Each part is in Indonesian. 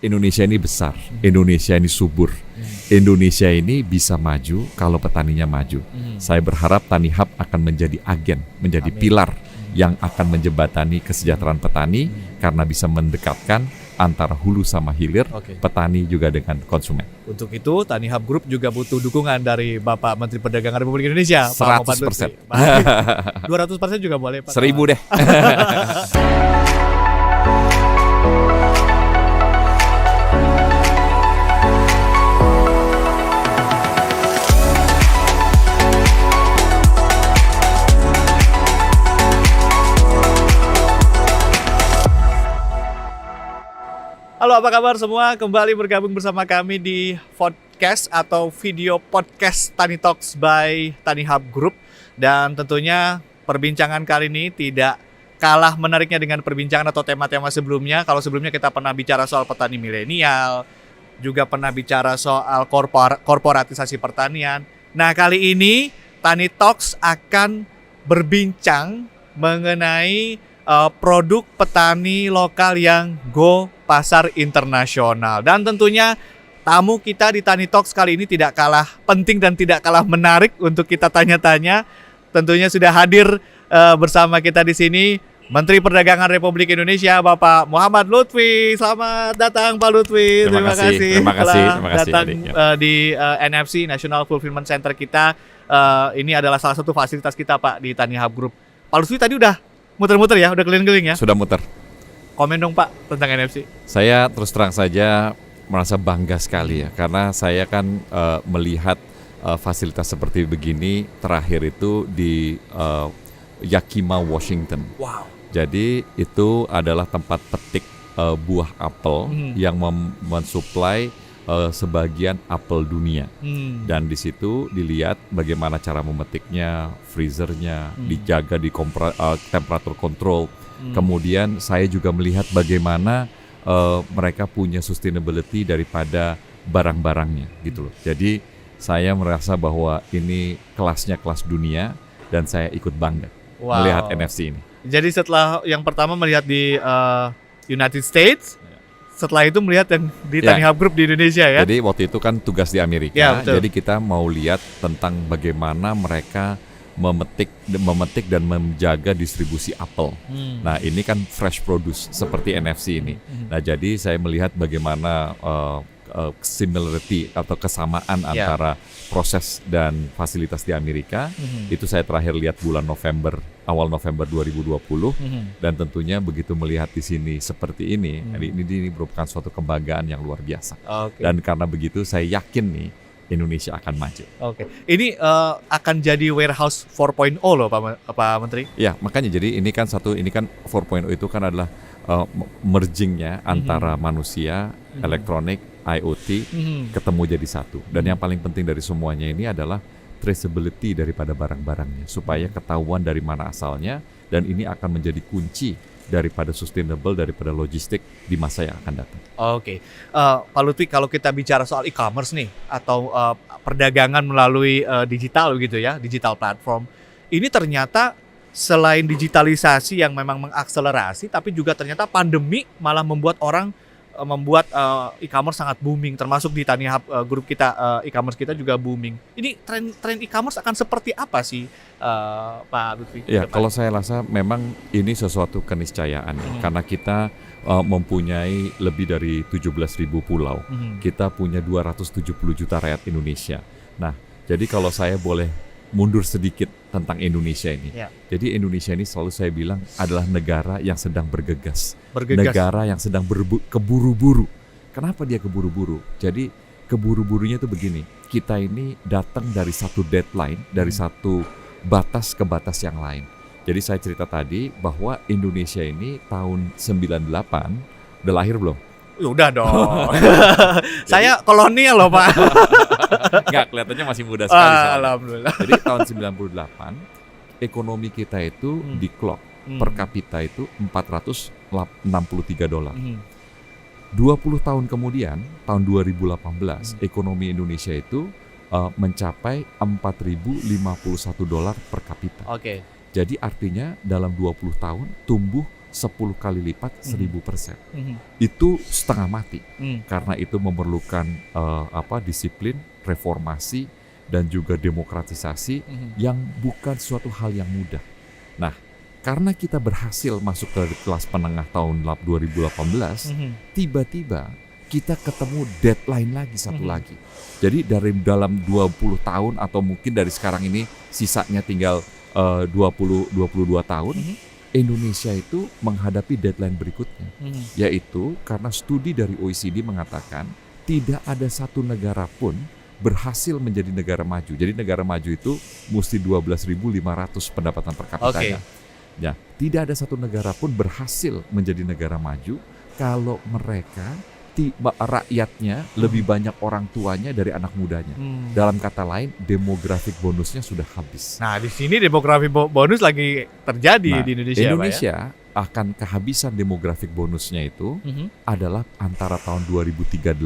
Indonesia ini besar, Indonesia ini subur, Indonesia ini bisa maju kalau petaninya maju. Saya berharap Tanihub akan menjadi agen, menjadi pilar yang akan menjembatani kesejahteraan petani karena bisa mendekatkan antara hulu sama hilir, petani juga dengan konsumen. Untuk itu, Tanihub Group juga butuh dukungan dari Bapak Menteri Perdagangan Republik Indonesia, 100%. 200% juga boleh, Pak. 1000 deh. Halo, apa kabar semua? Kembali bergabung bersama kami di podcast atau video podcast Tani Talks by Tanihub Group. Dan tentunya perbincangan kali ini tidak kalah menariknya dengan perbincangan atau tema-tema sebelumnya. Kalau sebelumnya kita pernah bicara soal petani milenial, juga pernah bicara soal korporatisasi pertanian. Nah, kali ini Tani Talks akan berbincang mengenai produk petani lokal yang go pasar internasional. Dan tentunya tamu kita di Tani Talks kali ini tidak kalah penting dan tidak kalah menarik untuk kita tanya-tanya. Tentunya sudah hadir bersama kita di sini Menteri Perdagangan Republik Indonesia Bapak Muhammad Lutfi. Selamat datang Pak Lutfi. Terima kasih datang di NFC National Fulfillment Center kita. Ini adalah salah satu fasilitas kita Pak di Tanihub Group. Pak Lutfi tadi udah muter-muter ya, udah keliling-keliling ya? Sudah muter. Komen dong Pak tentang NFC. Saya terus terang saja merasa bangga sekali ya, karena saya kan melihat fasilitas seperti begini terakhir itu di Yakima, Washington. Wow. Jadi itu adalah tempat petik buah apel yang mensuplai sebagian apel dunia. Dan di situ dilihat bagaimana cara memetiknya, freezernya, dijaga di temperatur kontrol. Kemudian saya juga melihat bagaimana mereka punya sustainability daripada barang-barangnya gitu loh. Jadi saya merasa bahwa ini kelasnya kelas dunia dan saya ikut bangga melihat NFC ini. Jadi setelah yang pertama melihat di United States, setelah itu melihat yang di Tanihub Group di Indonesia ya. Jadi waktu itu kan tugas di Amerika. Ya, jadi kita mau lihat tentang bagaimana mereka memetik dan menjaga distribusi apel. Nah ini kan fresh produce seperti NFC ini. Nah jadi saya melihat bagaimana similarity atau kesamaan antara proses dan fasilitas di Amerika. Itu saya terakhir lihat bulan November, awal November 2020. Dan tentunya begitu melihat di sini seperti ini, ini merupakan suatu kebanggaan yang luar biasa. Dan karena begitu saya yakin nih Indonesia akan maju. Ini akan jadi warehouse 4.0 loh Pak Menteri. Ya, makanya jadi ini kan 4.0 itu kan adalah mergingnya antara manusia, elektronik, IoT ketemu jadi satu. Dan yang paling penting dari semuanya ini adalah traceability daripada barang-barangnya supaya ketahuan dari mana asalnya, dan ini akan menjadi kunci daripada sustainable, daripada logistik di masa yang akan datang. Pak Lutfi, kalau kita bicara soal e-commerce nih atau perdagangan melalui digital gitu ya, digital platform, ini ternyata selain digitalisasi yang memang mengakselerasi, tapi juga ternyata pandemi malah membuat e-commerce sangat booming, termasuk di Tanihub Group kita, e-commerce kita juga booming. Ini tren e-commerce akan seperti apa sih Pak Lutfi? Ya, kalau saya rasa memang ini sesuatu keniscayaan ya, karena kita mempunyai lebih dari 17.000 pulau. Kita punya 270 juta rakyat Indonesia. Nah, jadi kalau saya boleh mundur sedikit tentang Indonesia ini. Jadi Indonesia ini selalu saya bilang adalah negara yang sedang bergegas. Negara yang sedang keburu-buru. Kenapa dia keburu-buru? Jadi keburu-burunya itu begini. Kita ini datang dari satu deadline, dari satu batas ke batas yang lain. Jadi saya cerita tadi bahwa Indonesia ini tahun 98, udah lahir belum? Udah dong. Saya kolonial loh Pak. Enggak, kelihatannya masih muda sekali. Alhamdulillah. Jadi tahun 98 ekonomi kita itu di clock per kapita itu $463. 20 tahun kemudian, tahun 2018, ekonomi Indonesia itu mencapai $4.051 per kapita. Jadi artinya dalam 20 tahun tumbuh 10 kali lipat 1000%. Mhm. Itu setengah mati Mhm. karena itu memerlukan disiplin, reformasi dan juga demokratisasi Mhm. yang bukan suatu hal yang mudah. Nah, karena kita berhasil masuk ke kelas menengah tahun 2018, tiba-tiba kita ketemu deadline lagi satu lagi. Jadi dari dalam 20 tahun atau mungkin dari sekarang ini sisanya tinggal 22 tahun, Indonesia itu menghadapi deadline berikutnya, yaitu karena studi dari OECD mengatakan tidak ada satu negara pun berhasil menjadi negara maju. Jadi negara maju itu mesti 12.500 pendapatan per kapitanya. Ya, tidak ada satu negara pun berhasil menjadi negara maju kalau mereka rakyatnya lebih banyak orang tuanya dari anak mudanya. Dalam kata lain, demographic bonusnya sudah habis. Nah, di sini demografi bonus lagi terjadi di Indonesia. Indonesia akan kehabisan demographic bonusnya itu adalah antara tahun 2038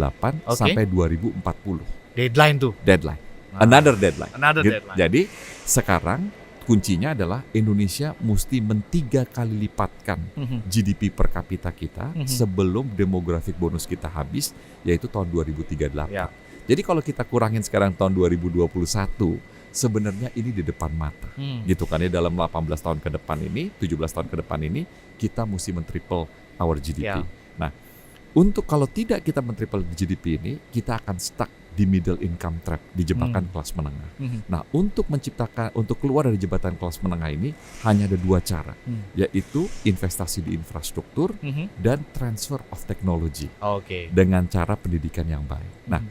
sampai 2040. Deadline tuh. Deadline. Another deadline. Deadline. Jadi sekarang kuncinya adalah Indonesia mesti 3 kali lipatkan GDP per kapita kita sebelum demographic bonus kita habis, yaitu tahun 2038. Ya. Jadi kalau kita kurangin sekarang tahun 2021, sebenarnya ini di depan mata. Gitu kan ya, dalam 18 tahun ke depan ini, 17 tahun ke depan ini, kita mesti men-triple our GDP. Ya. Nah, untuk kalau tidak kita men-triple GDP ini, kita akan stuck di middle income trap, di jebakan kelas menengah. Nah, untuk keluar dari jembatan kelas menengah ini hanya ada 2 cara, yaitu investasi di infrastruktur dan transfer of technology dengan cara pendidikan yang baik. Nah,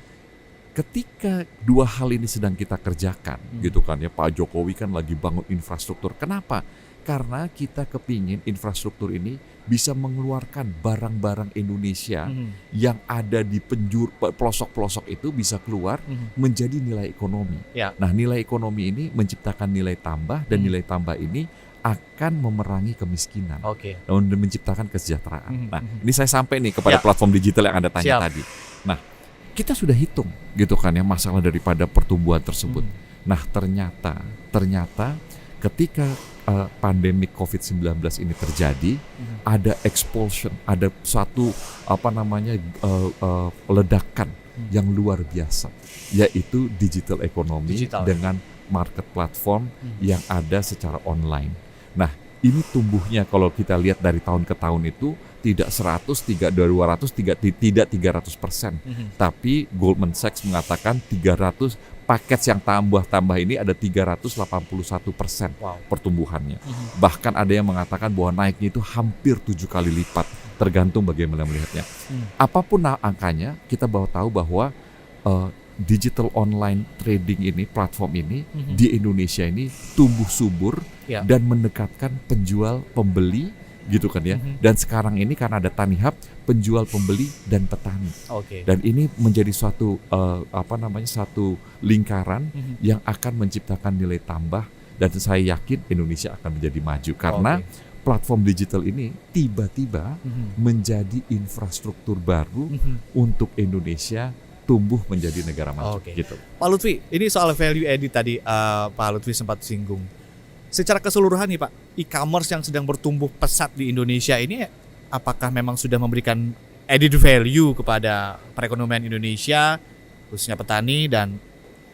ketika 2 hal ini sedang kita kerjakan, gitu kan ya, Pak Jokowi kan lagi bangun infrastruktur. Kenapa? Karena kita kepingin infrastruktur ini bisa mengeluarkan barang-barang Indonesia yang ada di pelosok-pelosok itu bisa keluar menjadi nilai ekonomi. Ya. Nah, nilai ekonomi ini menciptakan nilai tambah dan nilai tambah ini akan memerangi kemiskinan dan menciptakan kesejahteraan. Nah, ini saya sampai nih kepada platform digital yang Anda tanya tadi. Nah, kita sudah hitung gitu kan ya masalah daripada pertumbuhan tersebut. Nah, ternyata ketika pandemi COVID-19 ini terjadi, ada explosion, ada suatu ledakan yang luar biasa, yaitu digital ekonomi dengan market platform yang ada secara online. Nah, ini tumbuhnya kalau kita lihat dari tahun ke tahun itu tidak 100, tidak 200, tidak 300%. Tapi Goldman Sachs mengatakan 300 paket yang tambah ini ada 381% pertumbuhannya. Bahkan ada yang mengatakan bahwa naiknya itu hampir 7 kali lipat, tergantung bagaimana melihatnya. Apapun angkanya, kita tahu bahwa digital online trading ini, platform ini di Indonesia ini tumbuh subur dan mendekatkan penjual pembeli, gitu kan ya. Dan sekarang ini karena ada Tanihub, penjual pembeli dan petani. Dan ini menjadi suatu satu lingkaran yang akan menciptakan nilai tambah, dan saya yakin Indonesia akan menjadi maju karena platform digital ini tiba-tiba menjadi infrastruktur baru untuk Indonesia tumbuh menjadi negara maju. Gitu. Pak Lutfi, ini soal value added tadi Pak Lutfi sempat singgung. Secara keseluruhan nih Pak, e-commerce yang sedang bertumbuh pesat di Indonesia ini apakah memang sudah memberikan added value kepada perekonomian Indonesia, khususnya petani dan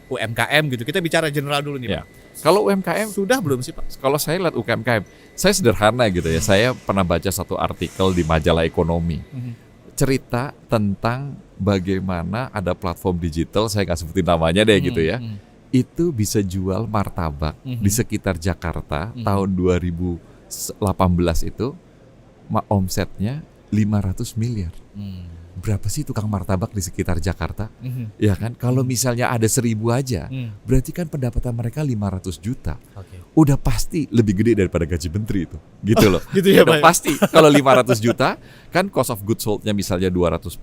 UMKM gitu. Kita bicara general dulu nih Pak. Kalau UMKM sudah belum sih Pak? Kalau saya lihat UMKM, saya sederhana gitu ya. Saya pernah baca satu artikel di majalah ekonomi. Cerita tentang bagaimana ada platform digital, saya nggak sebutin namanya deh gitu ya. Itu bisa jual martabak di sekitar Jakarta tahun 2018 itu omsetnya 500 miliar. Berapa sih tukang martabak di sekitar Jakarta? Ya kan? Kalau misalnya ada 1.000 aja, berarti kan pendapatan mereka 500 juta. Udah pasti lebih gede daripada gaji menteri itu. Gitu loh. Gitu ya, udah Pak? pasti. Kalau 500 juta, kan cost of goods sold-nya misalnya 200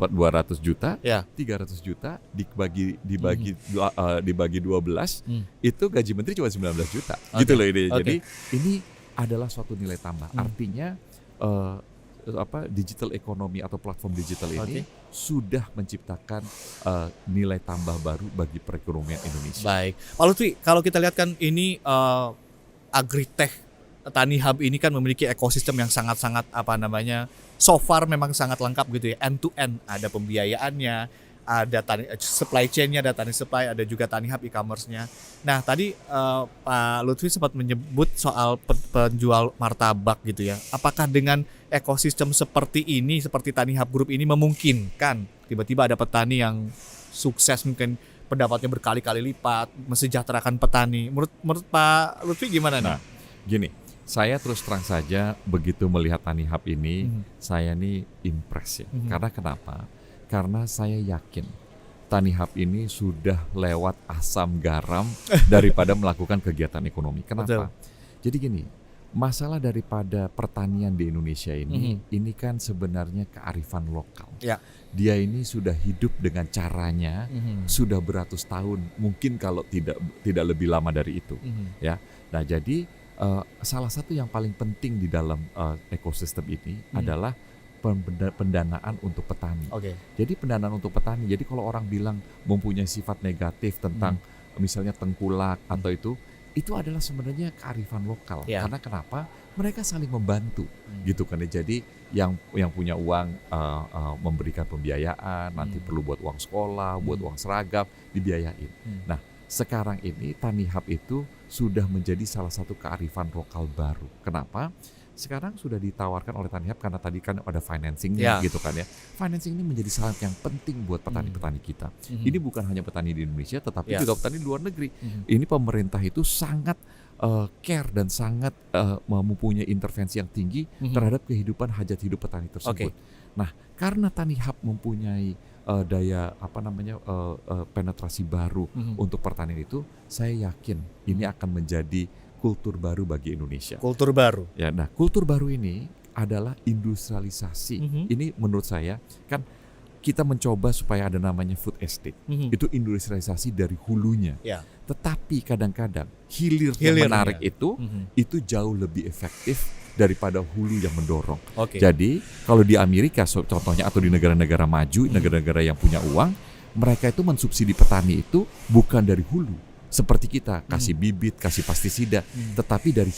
juta, 300 juta dibagi 12, itu gaji menteri cuma 19 juta. Gitu loh ini. Jadi ini adalah suatu nilai tambah. Artinya digital ekonomi atau platform digital ini sudah menciptakan nilai tambah baru bagi perekonomian Indonesia. Baik, Pak Lutfi, kalau kita lihat kan ini agritech Tani Hub ini kan memiliki ekosistem yang sangat-sangat so far memang sangat lengkap gitu ya, end to end. Ada pembiayaannya, ada supply chain-nya, ada tani supply, ada juga Tani Hub e-commerce-nya. Nah, tadi Pak Lutfi sempat menyebut soal penjual martabak gitu ya. Apakah dengan ekosistem seperti ini, seperti Tani Hub Group ini memungkinkan tiba-tiba ada petani yang sukses, mungkin pendapatnya berkali-kali lipat, mesejahterakan petani. Menurut Pak Lutfi gimana nih? Nah, gini, saya terus terang saja begitu melihat Tani Hub ini, saya nih impress ya. Karena kenapa? Karena saya yakin Tani Hub ini sudah lewat asam garam daripada melakukan kegiatan ekonomi. Kenapa? Jadi gini, masalah daripada pertanian di Indonesia ini kan sebenarnya kearifan lokal. Ya. Dia ini sudah hidup dengan caranya, sudah beratus tahun, mungkin kalau tidak lebih lama dari itu. Ya. Nah, jadi salah satu yang paling penting di dalam ekosistem ini adalah pendanaan untuk petani. Jadi pendanaan untuk petani. Jadi kalau orang bilang mempunyai sifat negatif tentang misalnya tengkulak atau itu adalah sebenarnya kearifan lokal. Karena kenapa? Mereka saling membantu, gitu kan. Jadi yang punya uang memberikan pembiayaan, nanti perlu buat uang sekolah, buat uang seragam, dibiayain. Nah, sekarang ini Tani Hub itu sudah menjadi salah satu kearifan lokal baru. Kenapa? Sekarang sudah ditawarkan oleh Tani Hub karena tadi kan ada financingnya gitu kan ya. Financing ini menjadi sangat yang penting buat petani-petani kita. Ini bukan hanya petani di Indonesia, tetapi juga petani di luar negeri. Ini pemerintah itu sangat care dan sangat mempunyai intervensi yang tinggi terhadap kehidupan hajat hidup petani tersebut. Nah, karena Tani Hub mempunyai daya penetrasi baru untuk pertanian itu, saya yakin ini akan menjadi kultur baru bagi Indonesia. Kultur baru. Ya, nah kultur baru ini adalah industrialisasi. Ini menurut saya kan kita mencoba supaya ada namanya food estate. Itu industrialisasi dari hulunya. Tetapi kadang-kadang hilir yang menarik itu jauh lebih efektif daripada hulu yang mendorong. Jadi kalau di Amerika contohnya atau di negara-negara maju, negara-negara yang punya uang, mereka itu mensubsidi petani itu bukan dari hulu. Seperti kita kasih bibit, kasih pestisida, tetapi dari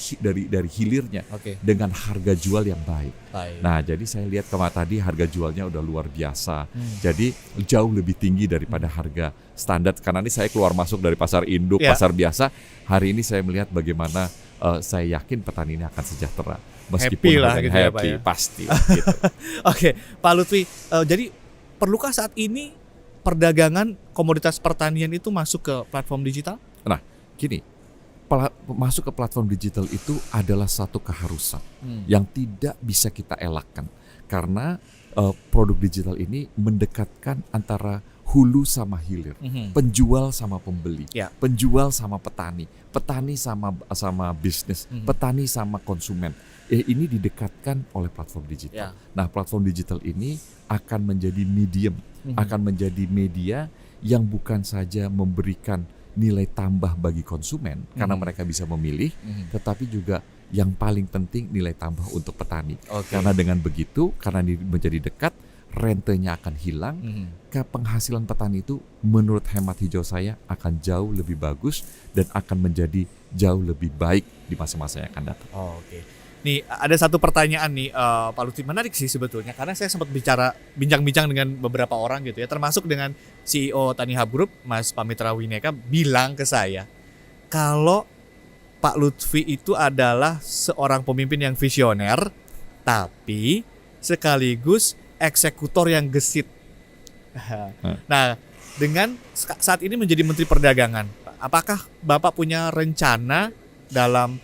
hilirnya dengan harga jual yang baik. Nah, jadi saya lihat kemarin tadi harga jualnya udah luar biasa. Jadi jauh lebih tinggi daripada harga standar. Karena ini saya keluar masuk dari pasar induk, pasar biasa. Hari ini saya melihat bagaimana saya yakin petani ini akan sejahtera. Meskipun happy lah gitu ya, Pak ya. Pasti. Gitu. Pak Lutfi. Jadi perlukah saat ini perdagangan komoditas pertanian itu masuk ke platform digital? Nah, gini, masuk ke platform digital itu adalah satu keharusan yang tidak bisa kita elakkan. Karena produk digital ini mendekatkan antara hulu sama hilir, penjual sama pembeli, penjual sama petani, petani sama bisnis, petani sama konsumen. Ini didekatkan oleh platform digital. Nah, platform digital ini akan menjadi medium, akan menjadi media yang bukan saja memberikan nilai tambah bagi konsumen karena mereka bisa memilih, tetapi juga yang paling penting nilai tambah untuk petani. Karena dengan begitu, karena menjadi dekat, rentenya akan hilang, penghasilan petani itu menurut hemat hijau saya akan jauh lebih bagus dan akan menjadi jauh lebih baik di masa-masa yang akan datang. Nih ada satu pertanyaan nih Pak Lutfi, menarik sih sebetulnya karena saya sempat bincang-bincang dengan beberapa orang gitu ya, termasuk dengan CEO Tani Hub Group Mas Pamitra Wineka bilang ke saya kalau Pak Lutfi itu adalah seorang pemimpin yang visioner tapi sekaligus eksekutor yang gesit. Nah, dengan saat ini menjadi Menteri Perdagangan, apakah Bapak punya rencana dalam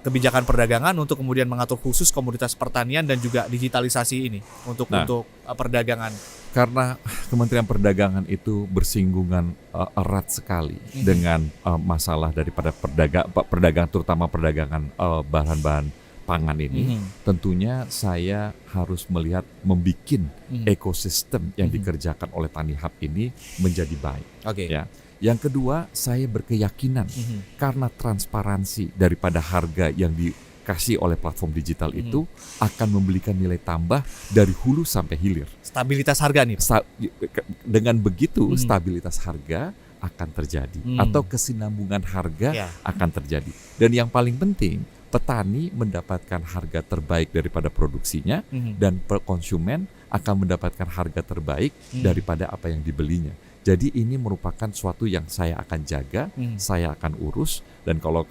kebijakan perdagangan untuk kemudian mengatur khusus komoditas pertanian dan juga digitalisasi ini untuk perdagangan? Karena Kementerian Perdagangan itu bersinggungan erat sekali dengan masalah daripada perdagangan, terutama perdagangan bahan-bahan pangan ini. Tentunya saya harus membuat ekosistem yang dikerjakan oleh Tani Hub ini menjadi baik. Ya. Yang kedua, saya berkeyakinan karena transparansi daripada harga yang dikasih oleh platform digital itu akan memberikan nilai tambah dari hulu sampai hilir. Stabilitas harga nih. Dengan begitu stabilitas harga akan terjadi atau kesinambungan harga akan terjadi. Dan yang paling penting, petani mendapatkan harga terbaik daripada produksinya dan konsumen akan mendapatkan harga terbaik daripada apa yang dibelinya. Jadi ini merupakan suatu yang saya akan jaga, saya akan urus, dan kalau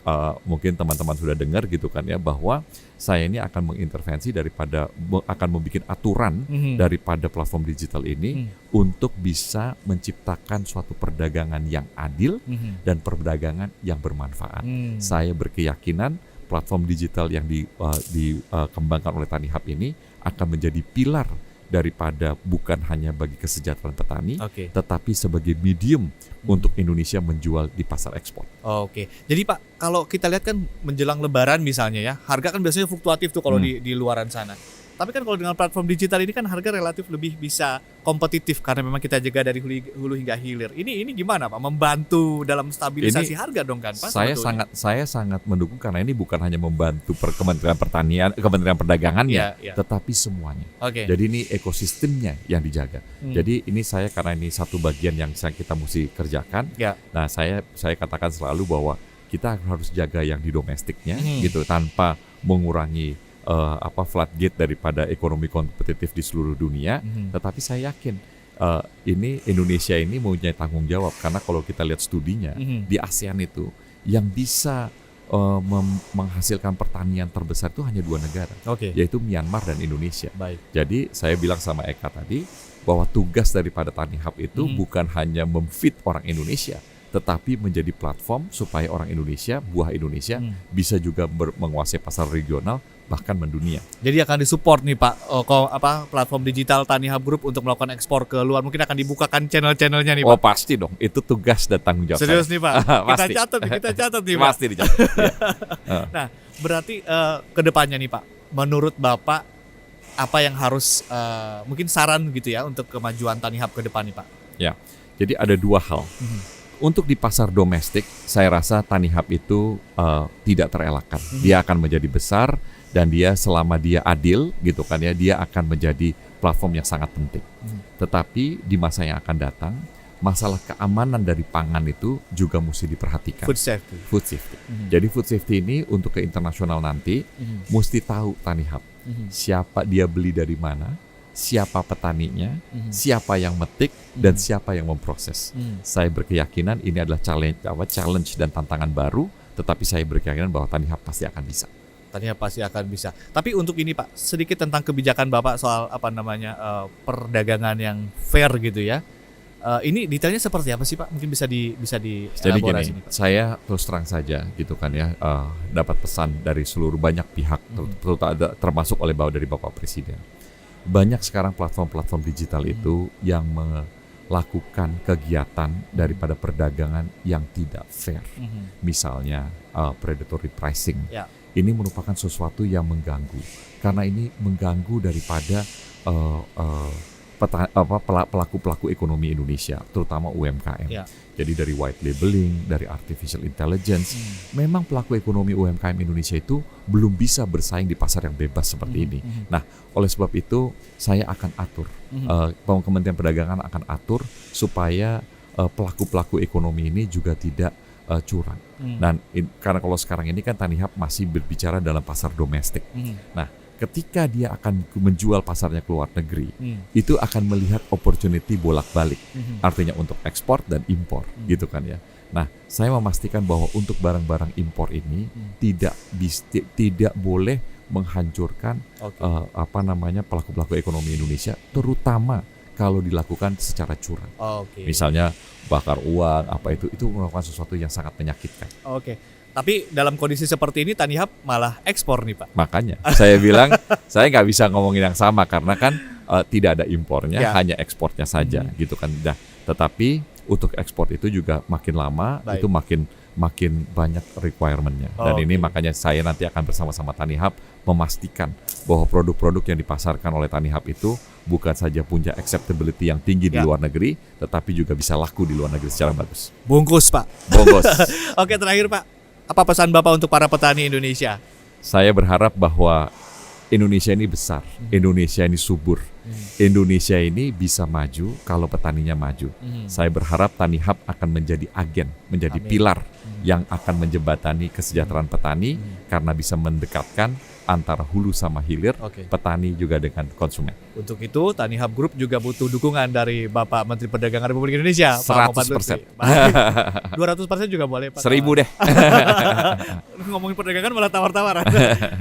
mungkin teman-teman sudah dengar gitu kan ya, bahwa saya ini akan mengintervensi daripada akan membuat aturan daripada platform digital ini untuk bisa menciptakan suatu perdagangan yang adil dan perdagangan yang bermanfaat. Saya berkeyakinan platform digital yang dikembangkan oleh Tanihub ini akan menjadi pilar daripada bukan hanya bagi kesejahteraan petani, tetapi sebagai medium untuk Indonesia menjual di pasar ekspor. Jadi Pak, kalau kita lihat kan menjelang Lebaran misalnya ya, harga kan biasanya fluktuatif tuh kalau di luaran sana. Tapi kan kalau dengan platform digital ini kan harga relatif lebih bisa kompetitif karena memang kita jaga dari hulu hingga hilir. Ini gimana Pak? Membantu dalam stabilisasi harga dong kan Pak? Saya sangat mendukung karena ini bukan hanya membantu Kementerian Pertanian, Kementerian Perdagangannya, tetapi semuanya. Jadi ini ekosistemnya yang dijaga. Jadi ini karena ini satu bagian yang kita mesti kerjakan. Nah, saya katakan selalu bahwa kita harus jaga yang di domestiknya gitu tanpa mengurangi floodgate daripada ekonomi kompetitif di seluruh dunia, tetapi saya yakin ini Indonesia ini mempunyai tanggung jawab karena kalau kita lihat studinya di ASEAN itu yang bisa menghasilkan pertanian terbesar itu hanya 2 negara, yaitu Myanmar dan Indonesia. Jadi saya bilang sama Eka tadi bahwa tugas daripada Tanihub itu bukan hanya memfeed orang Indonesia, tetapi menjadi platform supaya orang Indonesia, buah Indonesia bisa juga menguasai pasar regional bahkan mendunia. Jadi akan disupport nih Pak, platform digital Tanihub Group untuk melakukan ekspor ke luar. Mungkin akan dibukakan channel-channelnya nih Pak. Pasti dong, itu tugas dan tanggung jawab. Serius nih Pak, kita catat nih Pak. Pasti dicatat. Nah, berarti ke depannya nih Pak, menurut Bapak apa yang harus mungkin saran gitu ya untuk kemajuan Tanihub ke depan nih Pak? Ya, jadi ada 2 hal. Untuk di pasar domestik, saya rasa Tanihub itu tidak terelakkan. Dia akan menjadi besar dan dia selama dia adil gitu kan ya, dia akan menjadi platform yang sangat penting. Tetapi di masa yang akan datang, masalah keamanan dari pangan itu juga mesti diperhatikan. Food safety. Jadi food safety ini untuk ke internasional nanti mesti tahu Tanihub siapa dia beli dari mana, siapa petaninya, siapa yang metik, dan siapa yang memproses. Saya berkeyakinan ini adalah challenge dan tantangan baru, tetapi saya berkeyakinan bahwa Tanihub pasti akan bisa. Tapi untuk ini Pak, sedikit tentang kebijakan Bapak soal perdagangan yang fair gitu ya. Ini detailnya seperti apa sih Pak? Mungkin bisa di Jadi gini, saya terus terang saja gitu kan ya, dapat pesan dari seluruh banyak pihak, termasuk dari Bapak Presiden. Banyak sekarang platform-platform digital itu yang melakukan kegiatan daripada perdagangan yang tidak fair. Misalnya predatory pricing. Ini merupakan sesuatu yang mengganggu. Karena ini mengganggu daripada pelaku-pelaku ekonomi Indonesia, terutama UMKM. Jadi dari white labeling, dari artificial intelligence, memang pelaku ekonomi UMKM Indonesia itu belum bisa bersaing di pasar yang bebas seperti ini. Nah, oleh sebab itu saya akan atur, Kementerian Perdagangan akan atur supaya pelaku-pelaku ekonomi ini juga tidak curang. Dan karena kalau sekarang ini kan Tanihub masih berbicara dalam pasar domestik. Nah, ketika dia akan menjual pasarnya ke luar negeri, itu akan melihat opportunity bolak-balik, artinya untuk ekspor dan impor, gitu kan ya. Nah, saya memastikan bahwa untuk barang-barang impor ini tidak boleh menghancurkan pelaku-pelaku ekonomi Indonesia, terutama kalau dilakukan secara curang. Misalnya bakar uang, itu merupakan sesuatu yang sangat menyakitkan. Tapi dalam kondisi seperti ini Tanihub malah ekspor nih Pak. Makanya saya bilang saya nggak bisa ngomongin yang sama karena kan tidak ada impornya, hanya ekspornya saja gitu kan. Nah, tetapi untuk ekspor itu juga makin lama itu makin banyak requirement-nya. Dan ini makanya saya nanti akan bersama-sama Tanihub memastikan bahwa produk-produk yang dipasarkan oleh Tanihub itu bukan saja punya acceptability yang tinggi di luar negeri, tetapi juga bisa laku di luar negeri secara bagus. Bungkus Pak. Bungkus. Oke, terakhir Pak, apa pesan Bapak untuk para petani Indonesia? Saya berharap bahwa Indonesia ini besar, Indonesia ini subur, Indonesia ini bisa maju kalau petaninya maju. Saya berharap Tanihub akan menjadi agen, menjadi pilar yang akan menjembatani kesejahteraan petani karena bisa mendekatkan antara hulu sama hilir, petani juga dengan konsumen. Untuk itu, Tanihub Group juga butuh dukungan dari Bapak Menteri Perdagangan Republik Indonesia, 100%. Pak Muhammad Lutfi. Baik. 200% juga boleh, Pak. 1000 deh. Ngomongin perdagangan malah tawar-tawaran.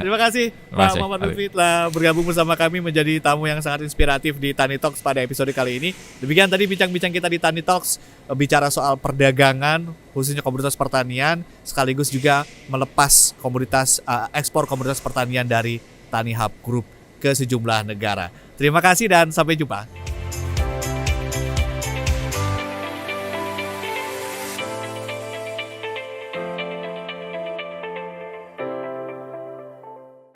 Terima kasih Pak kasih, Muhammad Lutfi telah bergabung bersama kami menjadi tamu yang sangat inspiratif di Tani Talks pada episode kali ini. Demikian tadi bincang-bincang kita di Tani Talks, bicara soal perdagangan, khususnya komoditas pertanian, sekaligus juga melepas komoditas ekspor komoditas pertanian dari Tanihub Group ke sejumlah negara. Terima kasih dan sampai jumpa.